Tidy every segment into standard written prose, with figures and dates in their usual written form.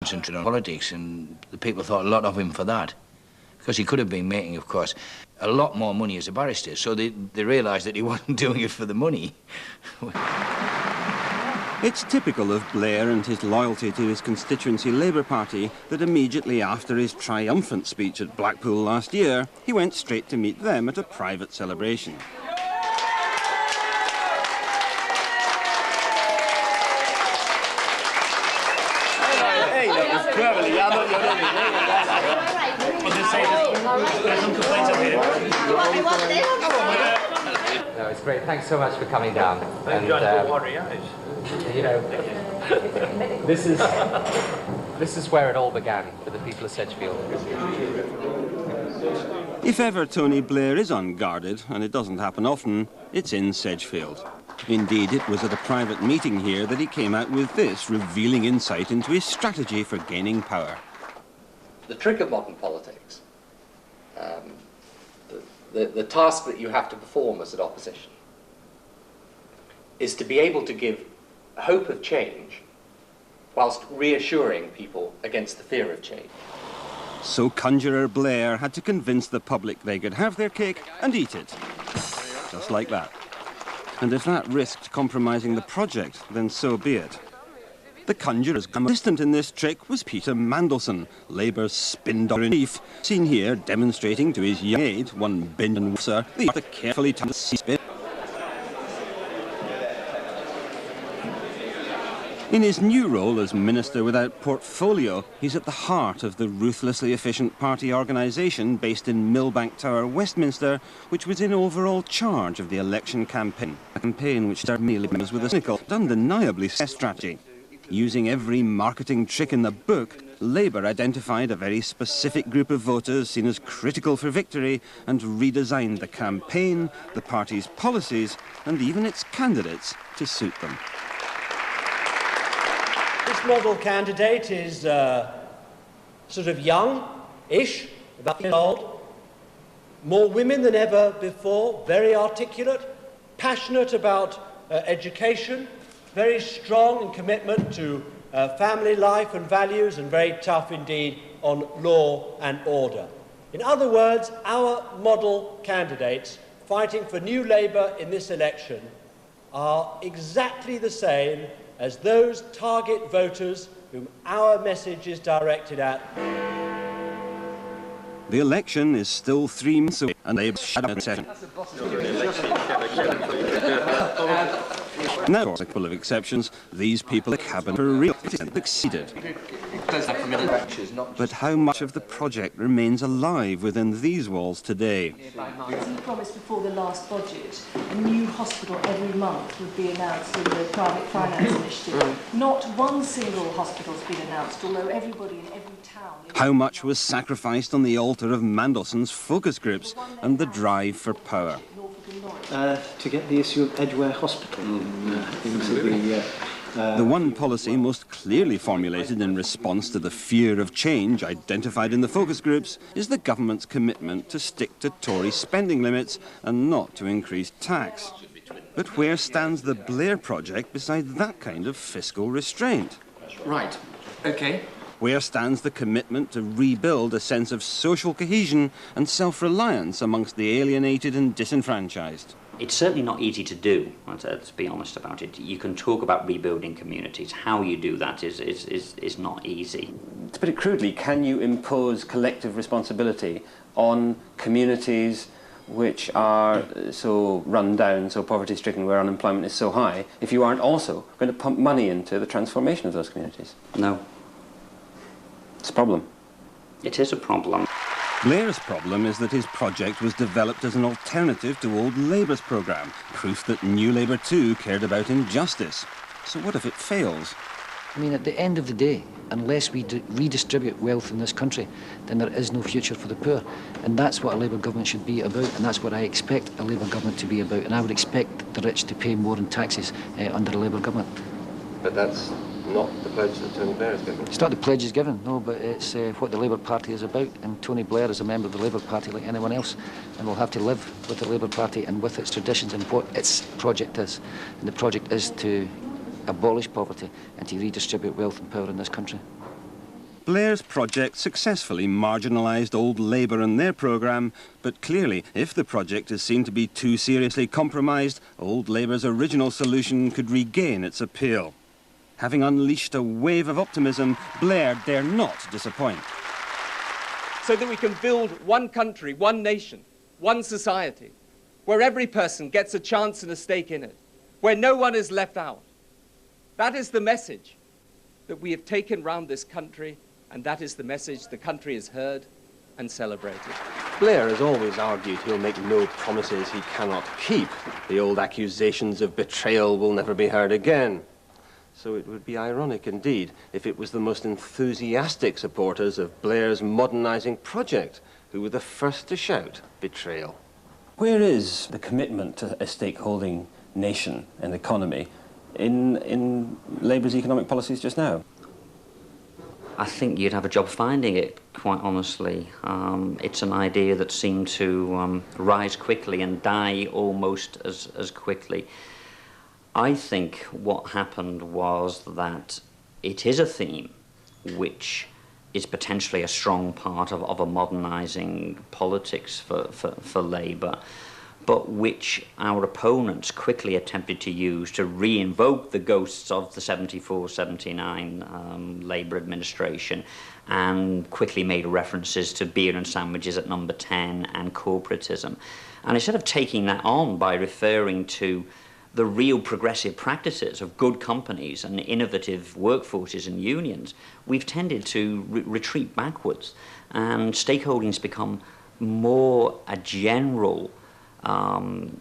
concentrated on politics, and the people thought a lot of him for that. Because he could have been making, of course, a lot more money as a barrister, so they realised that he wasn't doing it for the money. It's typical of Blair and his loyalty to his constituency Labour Party that immediately after his triumphant speech at Blackpool last year, he went straight to meet them at a private celebration. No, it's great. Thanks so much for coming down. And you know, this is where it all began for the people of Sedgefield. If ever Tony Blair is unguarded, and it doesn't happen often, it's in Sedgefield. Indeed, it was at a private meeting here that he came out with this revealing insight into his strategy for gaining power. The trick of modern politics, the task that you have to perform as an opposition, is to be able to give hope of change whilst reassuring people against the fear of change. So Conjurer Blair had to convince the public they could have their cake and eat it. Just like that. And if that risked compromising the project, then so be it. The Conjurer's assistant in this trick was Peter Mandelson, Labour's spin-doctor-in-chief, seen here demonstrating to his young aide, one Benjamin Wasser, the art of carefully timed spin. In his new role as Minister without portfolio, he's at the heart of the ruthlessly efficient party organisation based in Millbank Tower, Westminster, which was in overall charge of the election campaign. A campaign which started merely with a cynical, undeniably successful strategy. Using every marketing trick in the book, Labour identified a very specific group of voters seen as critical for victory and redesigned the campaign, the party's policies, and even its candidates to suit them. This model candidate is sort of young-ish, about years old, more women than ever before, very articulate, passionate about education, very strong in commitment to family life and values, and very tough indeed on law and order. In other words, our model candidates fighting for New Labour in this election are exactly the same as those target voters whom our message is directed at. The election is still 3 months away, and Labour's shut session. Now, with a couple of exceptions, these people in the cabinet are real succeeded. But how much of the project remains alive within these walls today? As he promised before the last budget, a new hospital every month would be announced in the private finance initiative. Not one single hospital has been announced, although everybody in every town... How much was sacrificed on the altar of Mandelson's focus groups and the drive for power? To get the issue of Edgware Hospital into the one policy most clearly formulated in response to the fear of change identified in the focus groups is the government's commitment to stick to Tory spending limits and not to increase tax. But where stands the Blair project beside that kind of fiscal restraint? Right, okay. Where stands the commitment to rebuild a sense of social cohesion and self-reliance amongst the alienated and disenfranchised? It's certainly not easy to do, let's be honest about it. You can talk about rebuilding communities. How you do that is not easy. To put it crudely, can you impose collective responsibility on communities which are so run down, so poverty-stricken, where unemployment is so high, if you aren't also going to pump money into the transformation of those communities? No. It's a problem. It is a problem. Blair's problem is that his project was developed as an alternative to old Labour's programme, proof that New Labour too cared about injustice. So what if it fails? I mean, at the end of the day, unless we redistribute wealth in this country, then there is no future for the poor. And that's what a Labour government should be about, and that's what I expect a Labour government to be about. And I would expect the rich to pay more in taxes under a Labour government. But that's not the pledge that Tony Blair has given. It's not the pledge he's given, no, but it's what the Labour Party is about. And Tony Blair is a member of the Labour Party like anyone else, and will have to live with the Labour Party and with its traditions and what its project is. And the project is to abolish poverty and to redistribute wealth and power in this country. Blair's project successfully marginalised old Labour and their programme, but clearly, if the project is seen to be too seriously compromised, old Labour's original solution could regain its appeal. Having unleashed a wave of optimism, Blair dare not disappoint. So that we can build one country, one nation, one society, where every person gets a chance and a stake in it, where no one is left out. That is the message that we have taken round this country, and that is the message the country has heard and celebrated. Blair has always argued he'll make no promises he cannot keep. The old accusations of betrayal will never be heard again. So it would be ironic indeed if it was the most enthusiastic supporters of Blair's modernising project who were the first to shout betrayal. Where is the commitment to a stakeholding nation and economy in Labour's economic policies just now? I think you'd have a job finding it, quite honestly. It's an idea that seemed to rise quickly and die almost as quickly. I think what happened was that it is a theme which is potentially a strong part of a modernising politics for Labour, but which our opponents quickly attempted to use to re-invoke the ghosts of the 74-79 Labour administration, and quickly made references to beer and sandwiches at number 10 and corporatism. And instead of taking that on by referring to the real progressive practices of good companies and innovative workforces and unions, we've tended to retreat backwards, and stakeholding's become more a general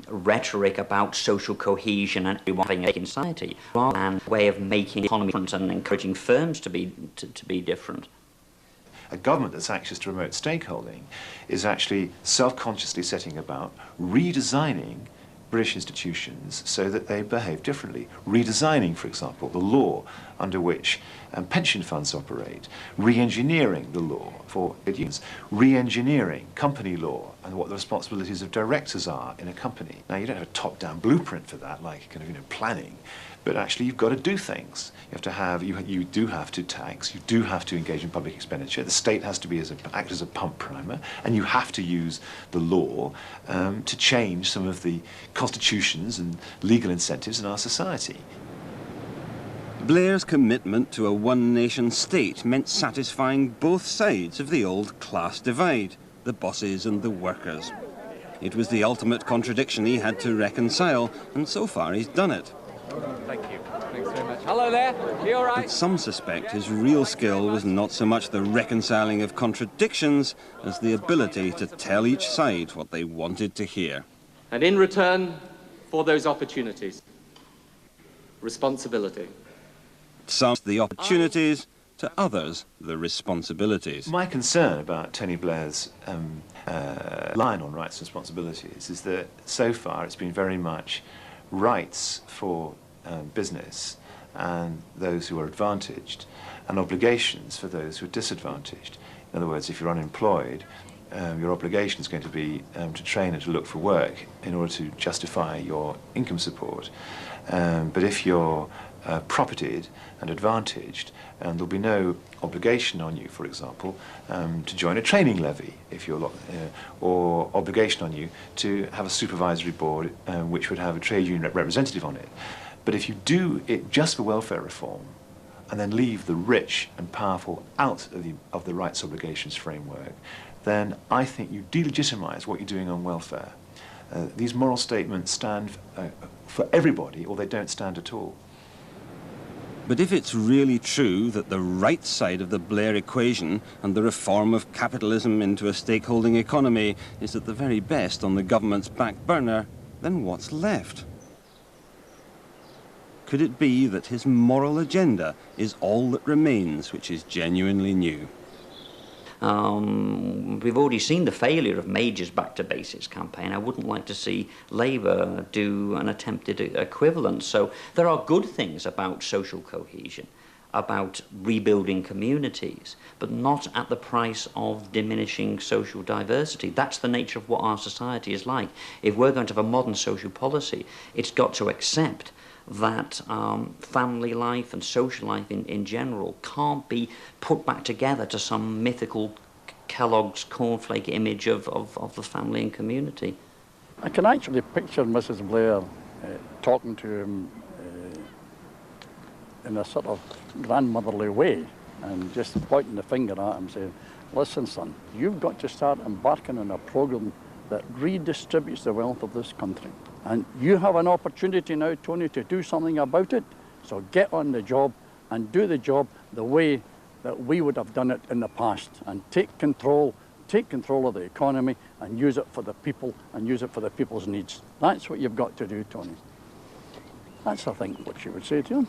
rhetoric about social cohesion and having a society, rather than a way of making the economy different and encouraging firms to be different. A government that's anxious to promote stakeholding is actually self-consciously setting about redesigning British institutions so that they behave differently. Redesigning, for example, the law under which pension funds operate, re-engineering the law for unions, re-engineering company law and what the responsibilities of directors are in a company. Now, you don't have a top-down blueprint for that, like kind of planning, but actually you've got to do things. You have to have, you do have to tax, you do have to engage in public expenditure, the state has to be act as a pump primer, and you have to use the law to change some of the constitutions and legal incentives in our society. Blair's commitment to a one-nation state meant satisfying both sides of the old class divide, the bosses and the workers. It was the ultimate contradiction he had to reconcile, and so far he's done it. Thank you. Thanks very much. Hello there. You all right? But some suspect his real skill was not so much the reconciling of contradictions as the ability to tell each side what they wanted to hear. And in return for those opportunities, responsibility. Some the opportunities, to others the responsibilities. My concern about Tony Blair's line on rights and responsibilities is that so far it's been very much rights for business and those who are advantaged, and obligations for those who are disadvantaged. In other words, if you're unemployed, your obligation is going to be to train and to look for work in order to justify your income support. But if you're propertied and advantaged, and there'll be no obligation on you, for example, to join a training levy, if you're, or obligation on you to have a supervisory board which would have a trade union representative on it. But if you do it just for welfare reform, and then leave the rich and powerful out of the rights obligations framework, then I think you delegitimize what you're doing on welfare. These moral statements stand for everybody, or they don't stand at all. But if it's really true that the right side of the Blair equation and the reform of capitalism into a stakeholding economy is at the very best on the government's back burner, then what's left? Could it be that his moral agenda is all that remains which is genuinely new? We've already seen the failure of Major's Back to Basics campaign. I wouldn't like to see Labour do an attempted equivalent. So there are good things about social cohesion, about rebuilding communities, but not at the price of diminishing social diversity. That's the nature of what our society is like. If we're going to have a modern social policy, it's got to accept that family life and social life in general can't be put back together to some mythical Kellogg's cornflake image of the family and community. I can actually picture Mrs. Blair talking to him in a sort of grandmotherly way and just pointing the finger at him saying, listen son, you've got to start embarking on a program that redistributes the wealth of this country. And you have an opportunity now, Tony, to do something about it. So get on the job and do the job the way that we would have done it in the past, and take control of the economy and use it for the people and use it for the people's needs. That's what you've got to do, Tony. That's, I think, what she would say to him.